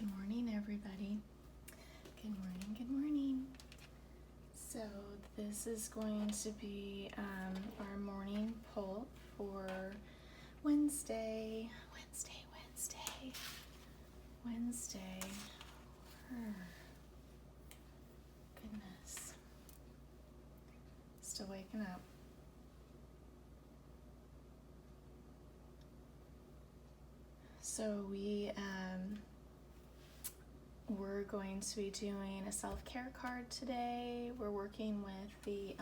Good morning, everybody. Good morning, good morning. So this is going to be our morning pull for Wednesday. Goodness. Still waking up. So we're going to be doing a self-care card today. We're working with the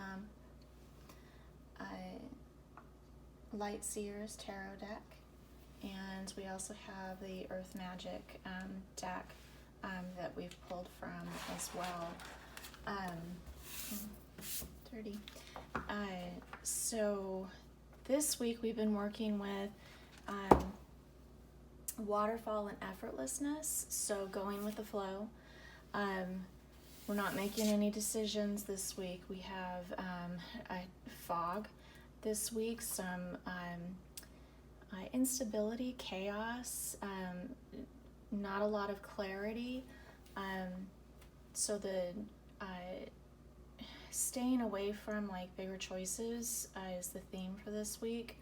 Light Seers tarot deck, and we also have the Earth Magic deck that we've pulled from as well. Dirty. So this week we've been working with waterfall and effortlessness, so going with the flow. We're not making any decisions this week. We have a fog this week, some instability, chaos, not a lot of clarity. So the staying away from like bigger choices is the theme for this week.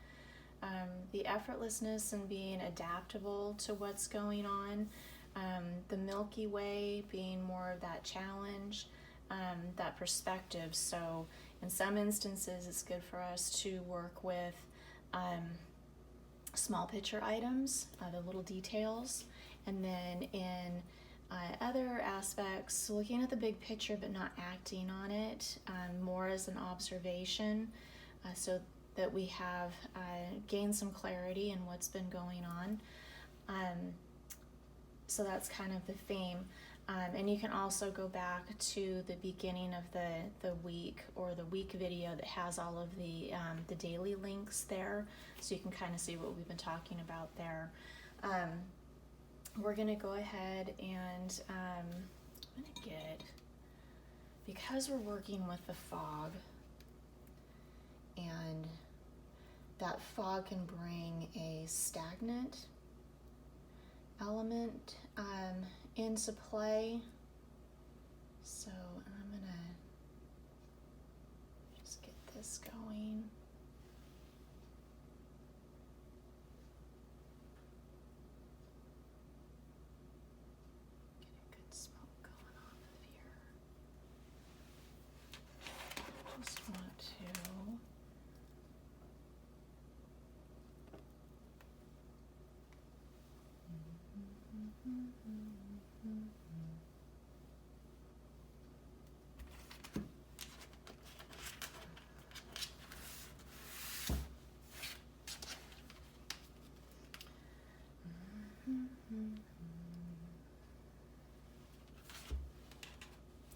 The effortlessness and being adaptable to what's going on, the Milky Way being more of that challenge, that perspective. So in some instances it's good for us to work with small picture items, the little details, and then in other aspects, looking at the big picture but not acting on it, more as an observation, so that we have gained some clarity in what's been going on. So that's kind of the theme. And you can also go back to the beginning of the week, or the week video that has all of the daily links there, so you can kind of see what we've been talking about there. We're gonna go ahead and I'm gonna get, because we're working with the fog, and that fog can bring a stagnant element into play. So I'm gonna just get this going. Get a good smoke going off of here. Just want to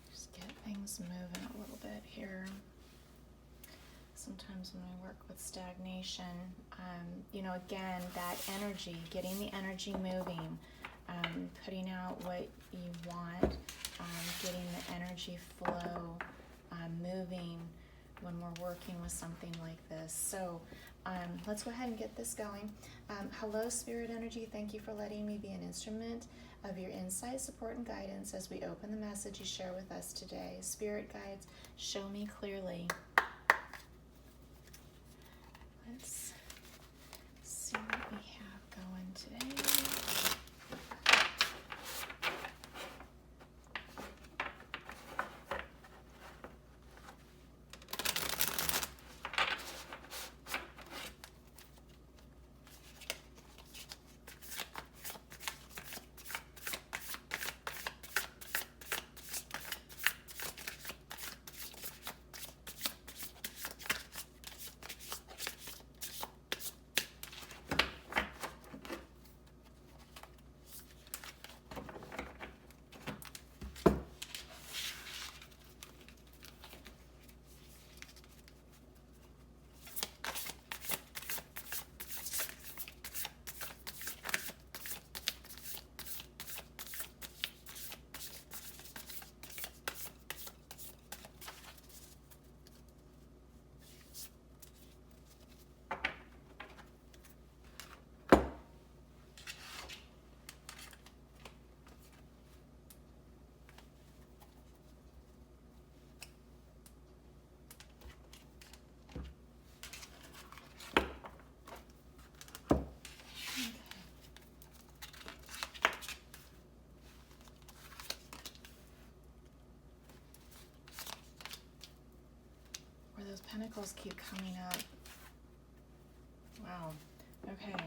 just get things moving a little bit here. Sometimes when we work with stagnation, again, that energy, getting the energy moving, putting out what you want, getting the energy flow moving when we're working with something like this. So let's go ahead and get this going. Hello, Spirit Energy. Thank you for letting me be an instrument of your insight, support, and guidance as we open the message you share with us today. Spirit guides, show me clearly. Let's see what we have going today. Pentacles keep coming up. Wow. Okay.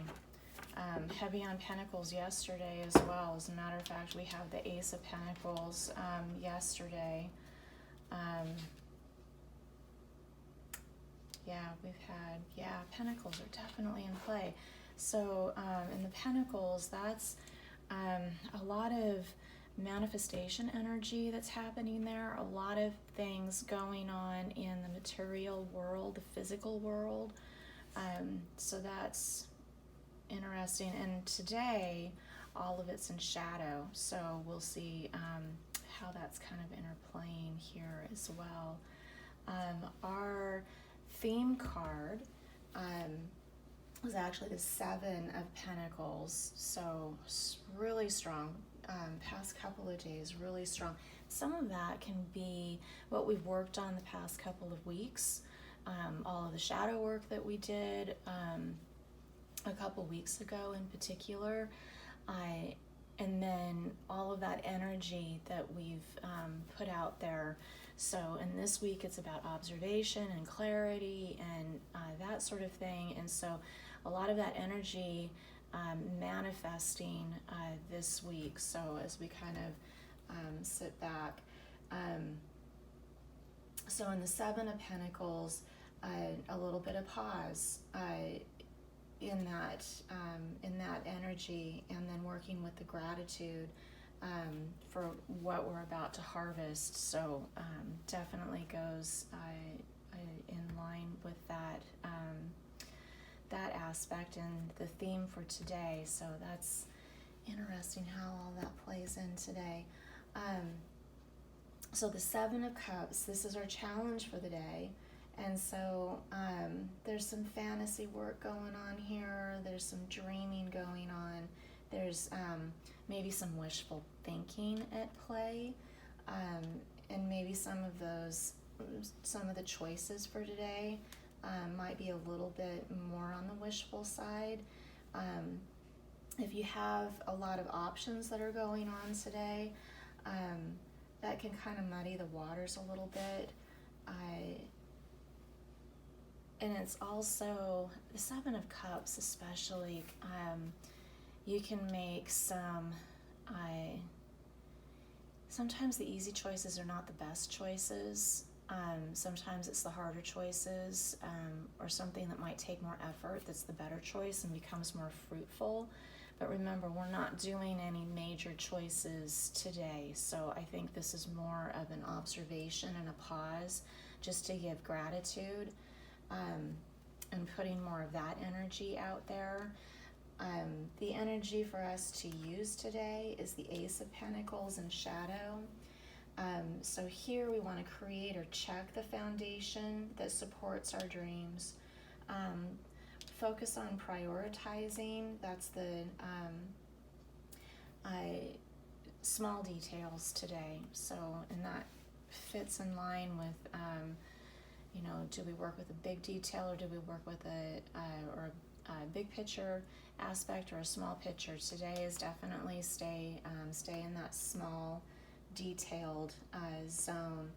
Heavy on Pentacles yesterday as well. As a matter of fact, we have the Ace of Pentacles yesterday. Pentacles are definitely in play. So in the Pentacles, that's a lot of manifestation energy that's happening there, a lot of things going on in the material world, the physical world. So that's interesting. And today, all of it's in shadow, so we'll see how that's kind of interplaying here as well. Our theme card was actually the Seven of Pentacles, so really strong. Past couple of days, really strong. Some of that can be what we've worked on the past couple of weeks, all of the shadow work that we did a couple weeks ago in particular, and then all of that energy that we've put out there. So in this week it's about observation and clarity and that sort of thing, and so a lot of that energy manifesting this week. So as we kind of sit back, so in the Seven of Pentacles, a little bit of pause in that energy, and then working with the gratitude for what we're about to harvest. So definitely goes in line with that that aspect and the theme for today. So that's interesting how all that plays in today. So the Seven of Cups, this is our challenge for the day. And so there's some fantasy work going on here. There's some dreaming going on. There's maybe some wishful thinking at play. And maybe some of the choices for today might be a little bit more on the wishful side. If you have a lot of options that are going on today, that can kind of muddy the waters a little bit. And it's also the Seven of Cups, especially. You can make sometimes the easy choices are not the best choices. Sometimes it's the harder choices, or something that might take more effort that's the better choice and becomes more fruitful. But remember, we're not doing any major choices today, so I think this is more of an observation and a pause just to give gratitude, and putting more of that energy out there. The energy for us to use today is the Ace of Pentacles in shadow. So here we want to create or check the foundation that supports our dreams. Focus on prioritizing. That's the small details today. So, and that fits in line with, do we work with a big detail, or do we work with a big picture aspect or a small picture? Today is definitely stay in that small, detailed zone.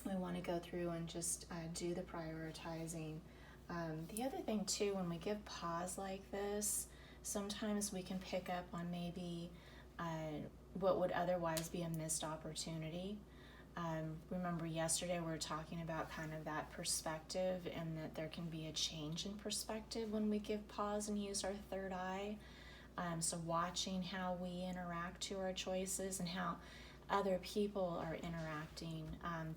We want to go through and just do the prioritizing. The other thing too, when we give pause like this, sometimes we can pick up on maybe what would otherwise be a missed opportunity. Remember yesterday we were talking about kind of that perspective, and that there can be a change in perspective when we give pause and use our third eye. So watching how we interact to our choices and how other people are interacting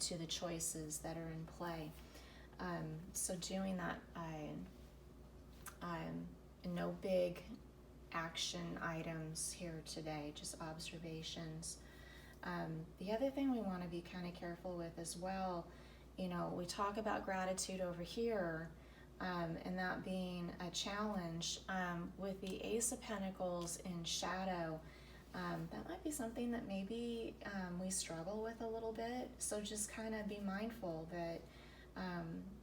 to the choices that are in play. So doing that, no big action items here today, just observations. The other thing we want to be kind of careful with as well, we talk about gratitude over here, and that being a challenge. With the Ace of Pentacles in shadow, that might be something that maybe we struggle with a little bit. So just kind of be mindful that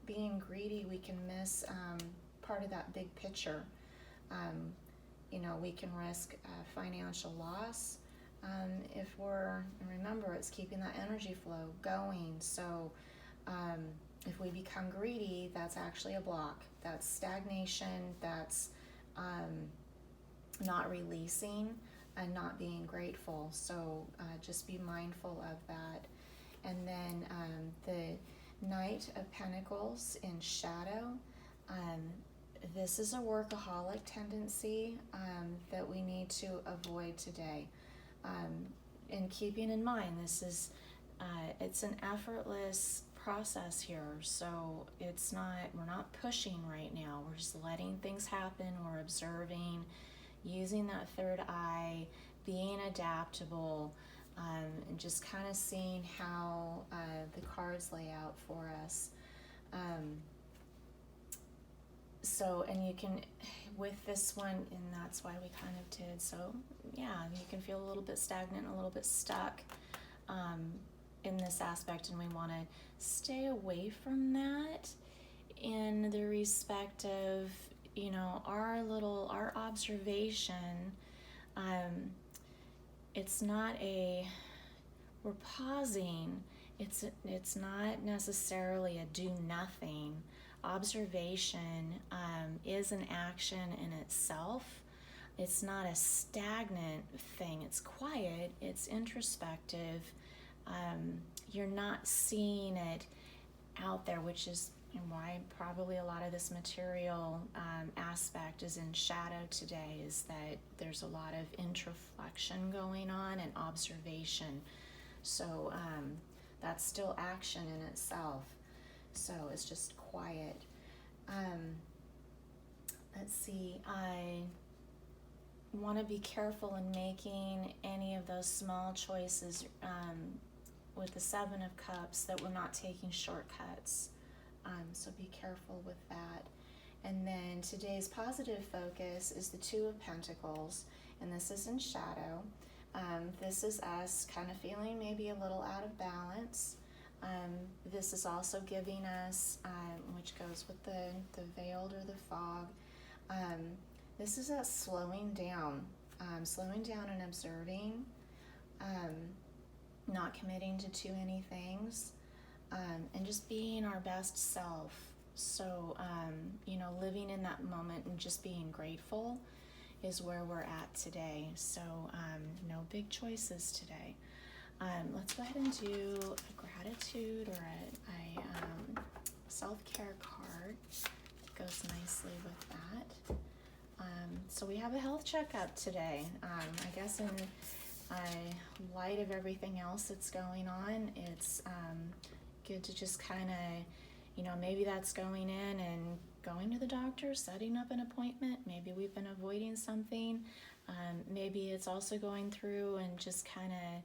being greedy, we can miss part of that big picture. We can risk financial loss if for, and remember, it's keeping that energy flow going. So if we become greedy, that's actually a block. That's stagnation. That's not releasing and not being grateful. So just be mindful of that. And then the Knight of Pentacles in shadow. This is a workaholic tendency that we need to avoid today. And keeping in mind, this is it's an effortless process here. So we're not pushing right now. We're just letting things happen. We're observing, using that third eye, being adaptable, and just kind of seeing how the cards lay out for us. So, and you can, with this one, and that's why we kind of did, so yeah, you can feel a little bit stagnant, a little bit stuck in this aspect, and we want to stay away from that in the respect of, you know, our observation. It's not we're pausing. It's not necessarily a do nothing. Observation is an action in itself. It's not a stagnant thing. It's quiet. It's introspective. You're not seeing it out there, which is why probably a lot of this material aspect is in shadow today, is that there's a lot of introflexion going on and observation. So that's still action in itself. So it's just quiet. Let's see, I want to be careful in making any of those small choices with the Seven of Cups, that we're not taking shortcuts. So be careful with that. And then today's positive focus is the Two of Pentacles, and this is in shadow. This is us kind of feeling maybe a little out of balance. This is also giving us, which goes with the veiled or the fog, this is us slowing down and observing, not committing to too many things, and just being our best self. So, you know, living in that moment and just being grateful is where we're at today. So, no big choices today. Let's go ahead and do a gratitude or a self-care card that goes nicely with that. So we have a health checkup today. I guess in light of everything else that's going on, it's good to just kind of, you know, maybe that's going in and going to the doctor, setting up an appointment. Maybe we've been avoiding something. Maybe it's also going through and just kind of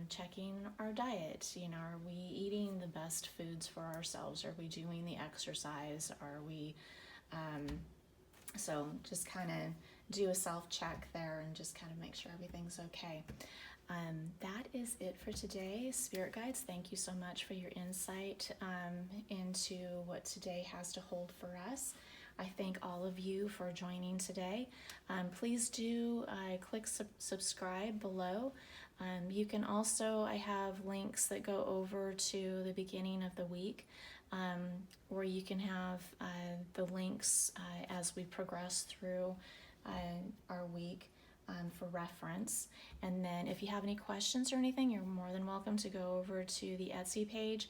checking our diet. You know, are we eating the best foods for ourselves? Are we doing the exercise? Are we, so just kind of do a self-check there and just kind of make sure everything's okay. That is it for today. Spirit guides, thank you so much for your insight into what today has to hold for us. I thank all of you for joining today. Please do click subscribe below. You can also, I have links that go over to the beginning of the week, where you can have the links as we progress through our week for reference. And then if you have any questions or anything, you're more than welcome to go over to the Etsy page.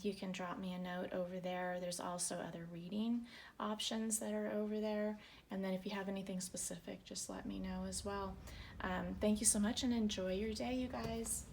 You can drop me a note over there. There's also other reading options that are over there. And then if you have anything specific, just let me know as well. Thank you so much and enjoy your day, you guys.